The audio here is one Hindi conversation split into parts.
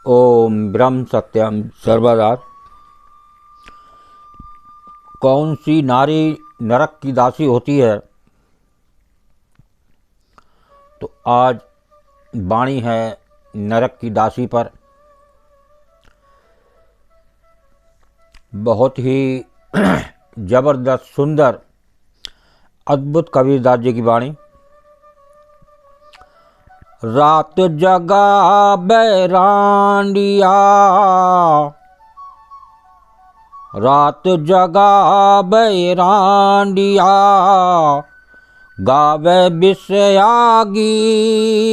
ओम ब्रह्म सत्यम सर्वदा। कौन सी नारी नरक की दासी होती है? तो आज वाणी है नरक की दासी पर। बहुत ही जबरदस्त सुंदर अद्भुत कबीरदास जी की वाणी। रात जगा बैरांडिया, रात जगा बैरांडिया, गावे विषया गीत।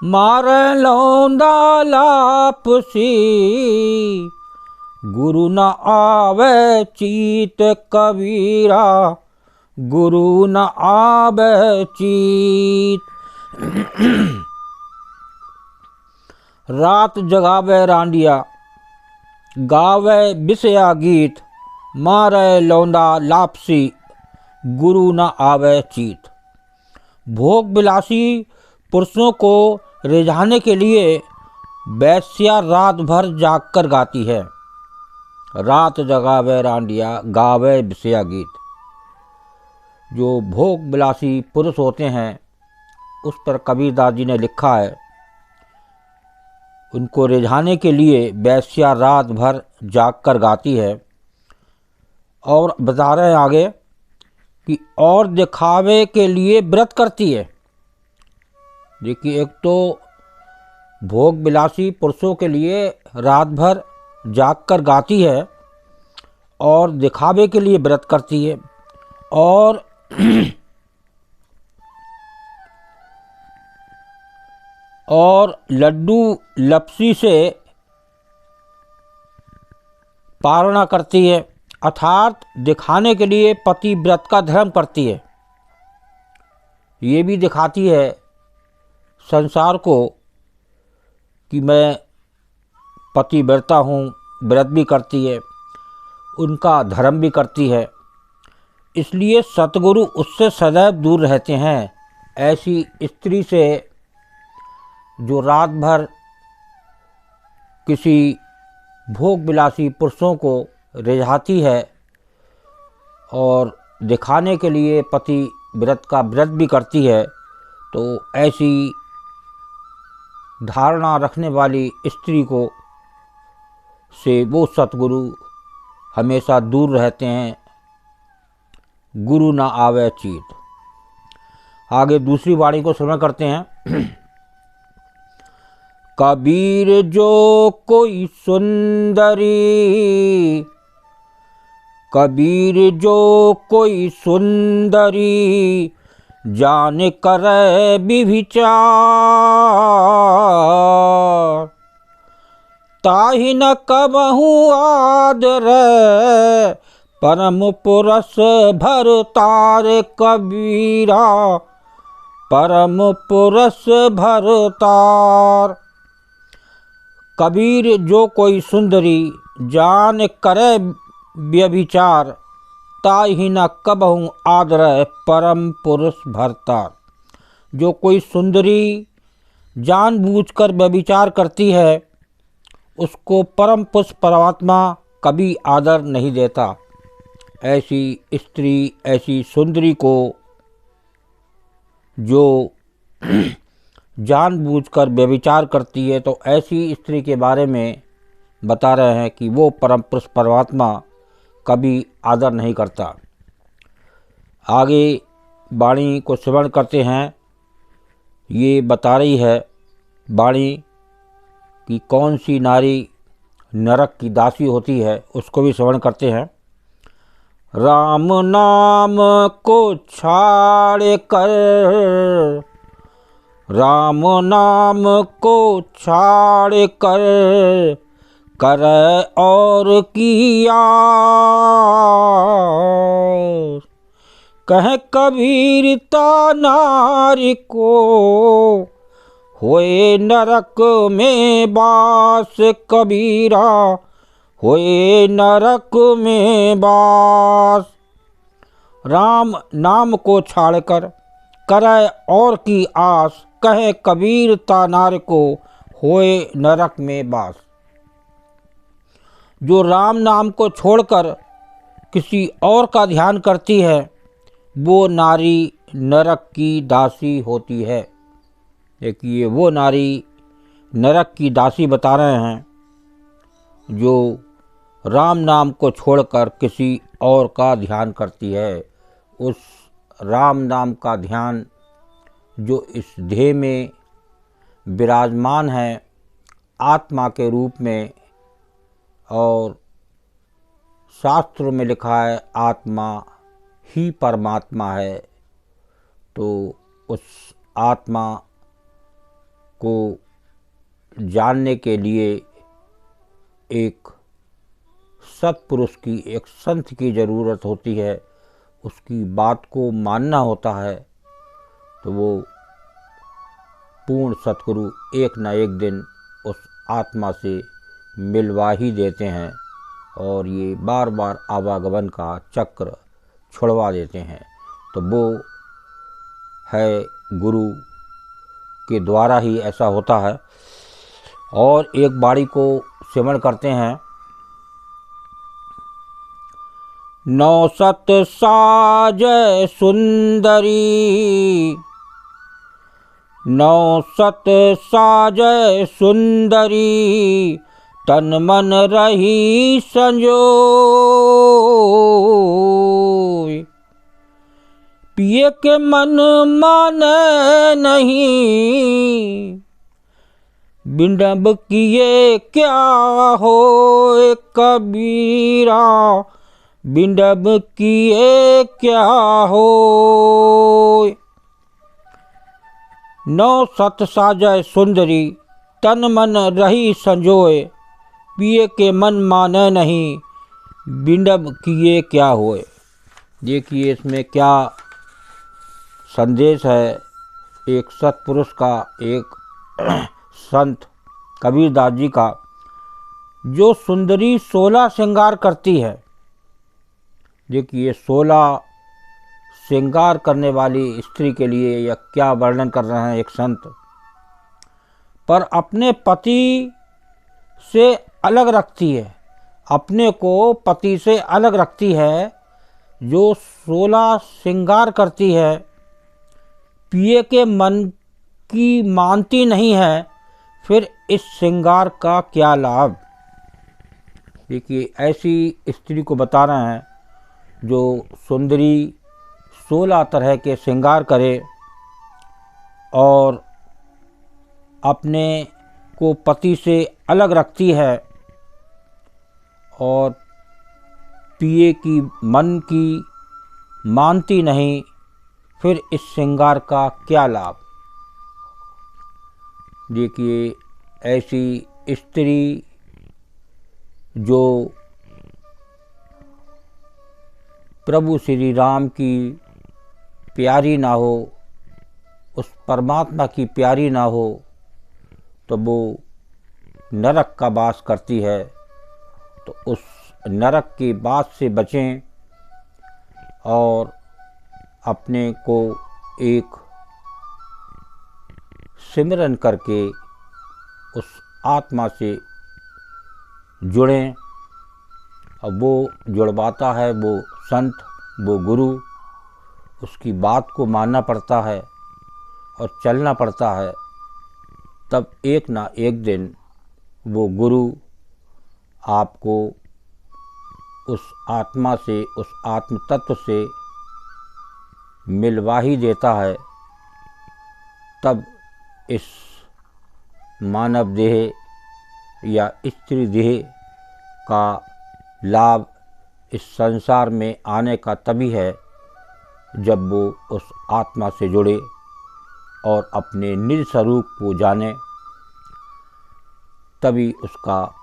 मारे लौंदा लापसी, गुरु न आवे चीत कबीरा, गुरु न आवे चीत। रात जगावे रांडिया, गावे बिसया गीत। मारे लौंदा लापसी, गुरु न आवे चीत। भोग विलासी पुरुषों को रिझाने के लिए वैश्या रात भर जागकर गाती है। रात जगावे रांडिया, गावे बिसया गीत। जो भोग विलासी पुरुष होते हैं उस पर कबीरदास जी ने लिखा है, उनको रिझाने के लिए वैश्या रात भर जागकर गाती है। और बता रहे हैं आगे कि और दिखावे के लिए व्रत करती है। देखिए, एक तो भोग विलासी पुरुषों के लिए रात भर जागकर गाती है और दिखावे के लिए व्रत करती है, और और लड्डू लपसी से पारणा करती है, अर्थात दिखाने के लिए पति व्रत का धर्म करती है। ये भी दिखाती है संसार को कि मैं पतिव्रता हूँ, व्रत भी करती है, उनका धर्म भी करती है। इसलिए सतगुरु उससे सदैव दूर रहते हैं। ऐसी स्त्री से जो रात भर किसी भोग विलासी पुरुषों को रिझाती है और दिखाने के लिए पति व्रत का व्रत भी करती है, तो ऐसी धारणा रखने वाली स्त्री को से वो सतगुरु हमेशा दूर रहते हैं। गुरु ना आवे चीत। आगे दूसरी वाणी को श्रवण करते हैं। कबीर जो कोई सुंदरी, कबीर जो कोई सुंदरी, जान करे विभिचार। ताहि न कबहु आदर, परम पुरस भरतार कबीरा, परम पुरस भरतार। कबीर जो कोई सुंदरी, जान करे व्यभिचार। ताहि न कबहु आदर, परम पुरुष भरतार। जो कोई सुंदरी जानबूझकर व्यभिचार करती है, उसको परम पुरुष परमात्मा कभी आदर नहीं देता। ऐसी स्त्री, ऐसी सुंदरी को जो जानबूझकर व्यभिचार करती है, तो ऐसी स्त्री के बारे में बता रहे हैं कि वो परम पुरुष परमात्मा कभी आदर नहीं करता। आगे वाणी को श्रवण करते हैं। ये बता रही है वाणी कि कौन सी नारी नरक की दासी होती है, उसको भी श्रवण करते हैं। राम नाम को छाड़ कर, राम नाम को छाड़ कर, कर और किया। कह कबीरता नारी को, होए नरक में बास कबीरा, होए नरक में बास। राम नाम को छाड़कर करे और की आस, कहे कबीर तानार को होए नरक में बास। जो राम नाम को छोड़कर किसी और का ध्यान करती है वो नारी नरक की दासी होती है। देखिए वो नारी नरक की दासी बता रहे हैं जो राम नाम को छोड़कर किसी और का ध्यान करती है। उस राम नाम का ध्यान जो इस देह में विराजमान है आत्मा के रूप में, और शास्त्र में लिखा है आत्मा ही परमात्मा है, तो उस आत्मा को जानने के लिए एक सत्पुरुष की, एक संत की ज़रूरत होती है, उसकी बात को मानना होता है। तो वो पूर्ण सतगुरु एक न एक दिन उस आत्मा से मिलवा ही देते हैं और ये बार बार आवागमन का चक्र छुड़वा देते हैं। तो वो है गुरु के द्वारा ही ऐसा होता है। और एक बाड़ी को सिमरण करते हैं। नौ सत साजय सुंदरी, नौ सत साजय सुंदरी, तन मन रही संजोय। पिए के मन माने नहीं, बिंडब किए क्या होए कबीरा, बिंडब किए क्या होए। नौ सत साजय सुंदरी, तन मन रही संजोए। पिए के मन माने नहीं, बिंडब किए क्या होए। देखिए इसमें क्या संदेश है एक सत्पुरुष का, एक संत कबीरदास जी का। जो सुंदरी 16 श्रृंगार करती है। देखिए 16 श्रृंगार करने वाली स्त्री के लिए यह क्या वर्णन कर रहे हैं एक संत। पर अपने पति से अलग रखती है, अपने को पति से अलग रखती है। जो 16 श्रृंगार करती है, पिए के मन की मानती नहीं है, फिर इस श्रृंगार का क्या लाभ। देखिए ऐसी स्त्री को बता रहे हैं जो सुंदरी 16 तरह के श्रृंगार करे और अपने को पति से अलग रखती है और पिए की मन की मानती नहीं, फिर इस श्रृंगार का क्या लाभ। देखिए ऐसी स्त्री जो प्रभु श्री राम की प्यारी ना हो, उस परमात्मा की प्यारी ना हो, तो वो नरक का वास करती है। तो उस नरक के वास से बचें और अपने को एक सिमरन करके उस आत्मा से जुड़ें। अब वो जुड़वाता है वो संत, वो गुरु, उसकी बात को मानना पड़ता है और चलना पड़ता है। तब एक ना एक दिन वो गुरु आपको उस आत्मा से, उस आत्म तत्व से मिलवा ही देता है। तब इस मानव देह या स्त्री देह का लाभ इस संसार में आने का तभी है जब वो उस आत्मा से जुड़े और अपने निज स्वरूप को जाने, तभी उसका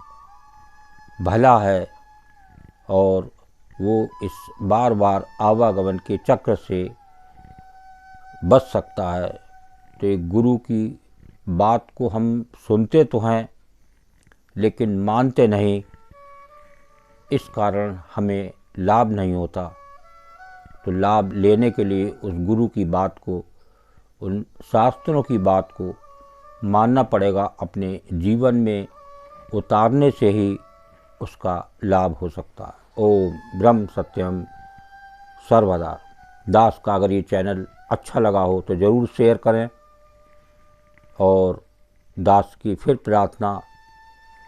भला है और वो इस बार बार आवागमन के चक्र से बच सकता है। तो एक गुरु की बात को हम सुनते तो हैं लेकिन मानते नहीं, इस कारण हमें लाभ नहीं होता। तो लाभ लेने के लिए उस गुरु की बात को उन शास्त्रों की बात को मानना पड़ेगा, अपने जीवन में उतारने से ही उसका लाभ हो सकता है। ओम ब्रह्म सत्यम सर्वदा। दास का अगर ये चैनल अच्छा लगा हो तो ज़रूर शेयर करें, और दास की फिर प्रार्थना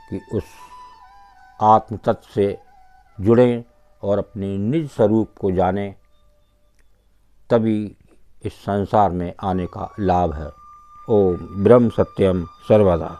कि उस आत्म तत्व से जुड़ें और अपने निज स्वरूप को जानें, तभी इस संसार में आने का लाभ है। ओम ब्रह्म सत्यम सर्वदा।